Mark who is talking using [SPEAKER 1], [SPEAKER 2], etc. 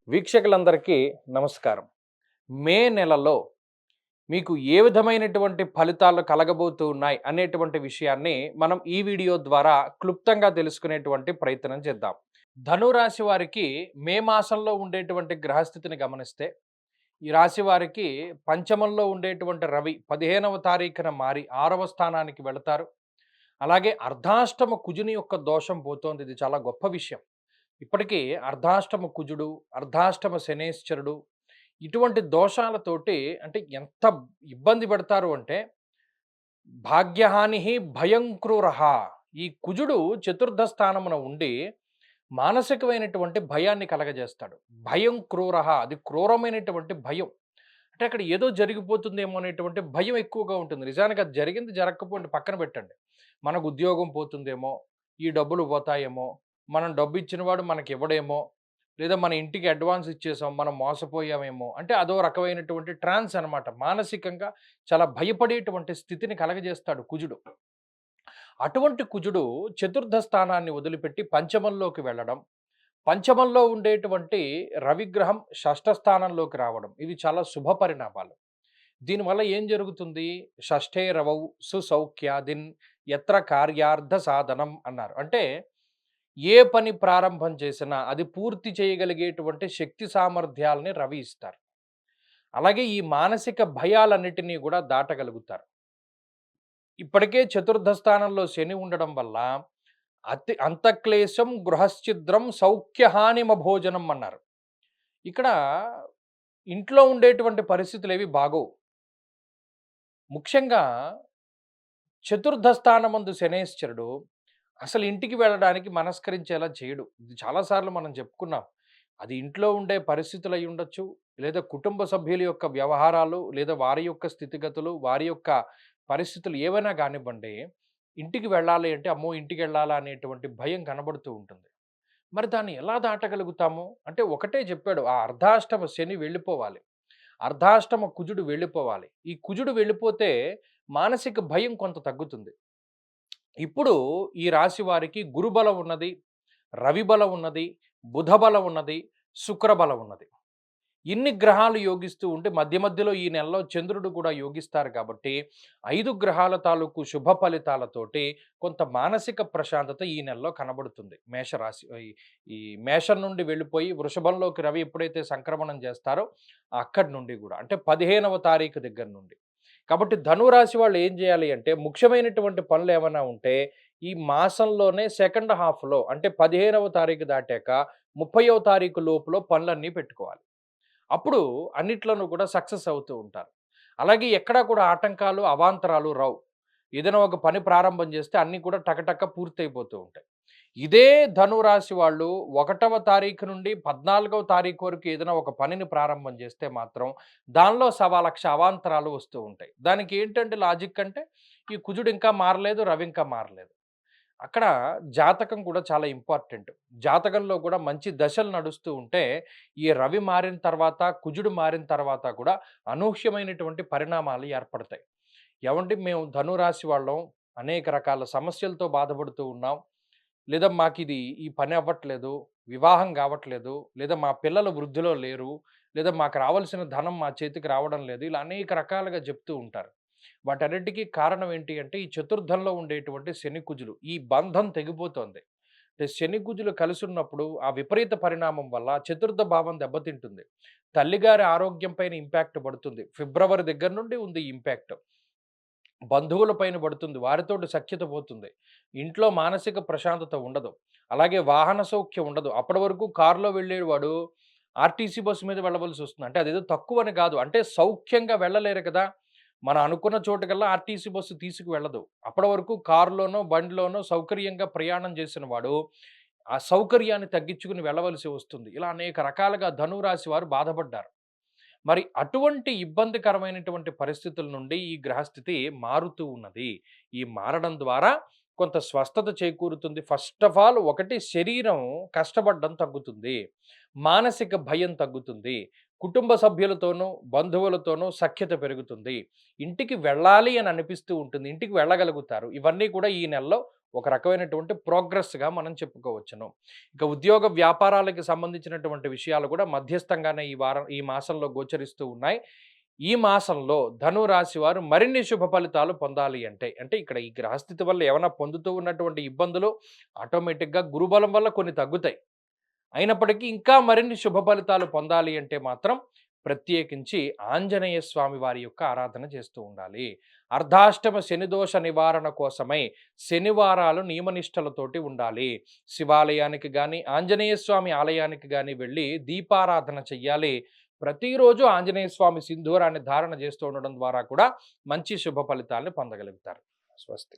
[SPEAKER 1] వీక్షకులందరికీ నమస్కారం. మే నెలలో మీకు ఏ విధమైనటువంటి ఫలితాలు కలగబోతూ ఉన్నాయి అనేటువంటి విషయాన్ని మనం ఈ వీడియో ద్వారా క్లుప్తంగా తెలుసుకునేటువంటి ప్రయత్నం చేద్దాం. ధనురాశి వారికి మే మాసంలో ఉండేటువంటి గ్రహస్థితిని గమనిస్తే ఈ రాశి వారికి పంచమంలో ఉండేటువంటి రవి 15వ తారీఖున మారి 6వ స్థానానికి వెళతారు. అలాగే అర్ధాష్టమ కుజుని యొక్క దోషం పోతోంది. ఇది చాలా గొప్ప విషయం. ఇప్పటికీ అర్ధాష్టమ కుజుడు, అర్ధాష్టమ శనేశ్వరుడు ఇటువంటి దోషాలతోటి అంటే ఎంత ఇబ్బంది పెడతారు అంటే భాగ్యహాని భయం క్రూరః. ఈ కుజుడు చతుర్థ స్థానమున ఉండి మానసికమైనటువంటి భయాన్ని కలగజేస్తాడు. భయం క్రూరః, అది క్రూరమైనటువంటి భయం. అంటే అక్కడ ఏదో జరిగిపోతుందేమో అనేటువంటి భయం ఎక్కువగా ఉంటుంది. నిజానికి అది జరిగింది జరగకపోండి పక్కన పెట్టండి. మనకు ఉద్యోగం పోతుందేమో, ఈ డబ్బులు పోతాయేమో, మనం డబ్బు ఇచ్చినవాడు మనకి ఇవ్వడేమో, లేదా మన ఇంటికి అడ్వాన్స్ ఇచ్చేసాం మనం మోసపోయామేమో, అంటే అదో రకమైనటువంటి ట్రాన్స్ అనమాట. మానసికంగా చాలా భయపడేటువంటి స్థితిని కలగజేస్తాడు కుజుడు. అటువంటి కుజుడు చతుర్థ స్థానాన్ని వదిలిపెట్టి పంచమంలోకి వెళ్ళడం, పంచమంలో ఉండేటువంటి రవిగ్రహం షష్ఠ స్థానంలోకి రావడం, ఇవి చాలా శుభ పరిణామాలు. దీనివల్ల ఏం జరుగుతుంది? షష్ఠే రవౌ సుసౌఖ్యాదిన్ యత్ర కార్యార్థ సాధనం అన్నారు. అంటే ఏ పని ప్రారంభం చేసినా అది పూర్తి చేయగలిగేటువంటి శక్తి సామర్థ్యాలని రవి ఇస్తారు. అలాగే ఈ మానసిక భయాలన్నిటినీ కూడా దాటగలుగుతారు. ఇప్పటికే చతుర్థ స్థానంలో శని ఉండడం వల్ల అంతఃక్లేశం గృహశ్చిద్రం సౌఖ్యహానిమ భోజనం అన్నారు. ఇక్కడ ఇంట్లో ఉండేటువంటి పరిస్థితులేవి బాగోవు. ముఖ్యంగా చతుర్థ స్థానమందు శనేశ్వరుడు అసలు ఇంటికి వెళ్ళడానికి మనస్కరించేలా చేయడు. ఇది చాలా సార్లు మనం చెప్పుకున్నాం. అది ఇంట్లో ఉండే పరిస్థితులు అయి ఉండొచ్చు, లేదా కుటుంబ సభ్యుల యొక్క వ్యవహారాలు, లేదా వారి యొక్క స్థితిగతులు, వారి యొక్క పరిస్థితులు ఏవైనా కానివ్వండి, ఇంటికి వెళ్ళాలి అంటే అమ్మో! ఇంటికెళ్ళాలా అనేటువంటి భయం కనబడుతూ ఉంటుంది. మరి దాన్ని ఎలా దాటగలుగుతాము? అంటే ఒకటే చెప్పాడు. ఆ అర్ధాష్టమ శని వెళ్ళిపోవాలి. అర్ధాష్టమ కుజుడు వెళ్ళిపోవాలి. ఈ కుజుడు వెళ్ళిపోతే మానసిక భయం కొంత తగ్గుతుంది. ఇప్పుడు ఈ రాశి వారికి గురుబలం ఉన్నది, రవి బలం ఉన్నది, బుధ బలం ఉన్నది, శుక్ర బలం ఉన్నది. ఇన్ని గ్రహాలు యోగిస్తూ ఉంటే మధ్య మధ్యలో ఈ నెలలో చంద్రుడు కూడా యోగిస్తారు కాబట్టి 5 గ్రహాల తాలూకు శుభ ఫలితాలతోటి కొంత మానసిక ప్రశాంతత ఈ నెలలో కనబడుతుంది. మేషరాశి ఈ మేషం నుండి వెళ్ళిపోయి వృషభంలోకి రవి ఎప్పుడైతే సంక్రమణం చేస్తారో అక్కడి నుండి కూడా అంటే 15వ తారీఖు దగ్గర నుండి. కాబట్టి ధనురాశి వాళ్ళు ఏం చేయాలి అంటే ముఖ్యమైనటువంటి పనులు ఏమైనా ఉంటే ఈ మాసంలోనే సెకండ్ హాఫ్‌లో అంటే 15వ తారీఖు దాటాక 30వ తారీఖు లోపులో పనులన్నీ పెట్టుకోవాలి. అప్పుడు అన్నిట్లోనూ కూడా సక్సెస్ అవుతూ ఉంటారు. అలాగే ఎక్కడా కూడా ఆటంకాలు, అవాంతరాలు రావు. ఏదైనా ఒక పని ప్రారంభం చేస్తే అన్నీ కూడా టకటక పూర్తయిపోతూ ఉంటాయి. ఇదే ధనురాశి వాళ్ళు 1వ తారీఖు నుండి 14వ తారీఖు వరకు ఏదైనా ఒక పనిని ప్రారంభం చేస్తే మాత్రం దానిలో 1,00,000 అవాంతరాలు వస్తూ ఉంటాయి. దానికి ఏంటంటే లాజిక్ అంటే ఈ కుజుడు ఇంకా మారలేదు, రవి ఇంకా మారలేదు. అక్కడ జాతకం కూడా చాలా ఇంపార్టెంట్. జాతకంలో కూడా మంచి దశలు నడుస్తూ ఉంటే, ఈ రవి మారిన తర్వాత, కుజుడు మారిన తర్వాత కూడా అనూహ్యమైనటువంటి పరిణామాలు ఏర్పడతాయి. ఏవండీ మేము ధనురాశి వాళ్ళం, అనేక రకాల సమస్యలతో బాధపడుతూ ఉన్నాం. లేదా మాకిది ఈ పని అవ్వట్లేదు, వివాహం కావట్లేదు, లేదా మా పిల్లలు వృద్ధిలో లేరు, లేదా మాకు రావాల్సిన ధనం మా చేతికి రావడం లేదు. ఇలా అనేక రకాలుగా చెప్తూ ఉంటారు. వాటన్నిటికీ కారణం ఏంటి అంటే ఈ చతుర్థంలో ఉండేటువంటి శని కుజులు. ఈ బంధం తెగిపోతోంది. అంటే శని కుజులు కలిసున్నప్పుడు ఆ విపరీత పరిణామం వల్ల చతుర్థ భావం దెబ్బతింటుంది. తల్లిగారి ఆరోగ్యం పైన ఇంపాక్ట్ పడుతుంది. ఫిబ్రవరి దగ్గర నుండి ఉంది ఈ ఇంపాక్ట్. బంధువుల పైన పడుతుంది. వారితోటి సఖ్యత పోతుంది. ఇంట్లో మానసిక ప్రశాంతత ఉండదు. అలాగే వాహన సౌఖ్యం ఉండదు. అప్పటి వరకు కారులో వెళ్ళేవాడు ఆర్టీసీ బస్సు మీద వెళ్ళవలసొస్తుంది. అంటే అదేదో తక్కువని కాదు. అంటే సౌఖ్యంగా వెళ్ళలేరు కదా! మనం అనుకున్న చోటుకల్లా ఆర్టీసీ బస్సు తీసుకువెళ్ళదు. అప్పటి వరకు కారులోనో, బండిలోనో సౌకర్యంగా ప్రయాణం చేసిన వాడు, ఆ సౌకర్యాన్ని తగ్గించుకొని వెళ్ళవలసి వస్తుంది. ఇలా అనేక రకాలుగా ధనురాశి వారు బాధపడ్డారు. మరి అటువంటి ఇబ్బందికరమైనటువంటి పరిస్థితుల నుండి ఈ గ్రహస్థితి మారుతూ ఉన్నది. ఈ మారడం ద్వారా కొంత స్వస్థత చేకూరుతుంది. ఫస్ట్ ఆఫ్ ఆల్ ఒకటి శరీరం కష్టపడడం తగ్గుతుంది. మానసిక భయం తగ్గుతుంది. కుటుంబ సభ్యులతోనూ, బంధువులతోనూ సఖ్యత పెరుగుతుంది. ఇంటికి వెళ్ళాలి అని అనిపిస్తూ ఉంటుంది. ఇంటికి వెళ్ళగలుగుతారు. ఇవన్నీ కూడా ఈ నెలలో ఒక రకమైనటువంటి ప్రోగ్రెస్‌గా మనం చెప్పుకోవచ్చును. ఇక ఉద్యోగ వ్యాపారాలకి సంబంధించినటువంటి విషయాలు కూడా మధ్యస్థంగానే ఈ మాసంలో గోచరిస్తూ ఉన్నాయి. ఈ మాసంలో ధను రాశి వారు మరిన్ని శుభ ఫలితాలు పొందాలి అంటే ఇక్కడ ఈ గ్రహస్థితి వల్ల ఏమైనా పొందుతూ ఉన్నటువంటి ఇబ్బందులు ఆటోమేటిక్‌గా గురుబలం వల్ల కొన్ని తగ్గుతాయి. అయినప్పటికీ ఇంకా మరిన్ని శుభ ఫలితాలు పొందాలి అంటే మాత్రం ప్రత్యేకించి ఆంజనేయ స్వామి వారి యొక్క ఆరాధన చేస్తూ ఉండాలి. అర్ధాష్టమ శనిదోష నివారణ కోసమై శనివారాలు నియమనిష్టలతోటి ఉండాలి. శివాలయానికి గాని, ఆంజనేయ స్వామి ఆలయానికి గాని వెళ్ళి దీపారాధన చెయ్యాలి. ప్రతిరోజు ఆంజనేయ స్వామి సింధూరాన్ని ధారణ చేస్తూ ఉండడం ద్వారా కూడా మంచి శుభ ఫలితాలను పొందగలుగుతారు. స్వస్తి.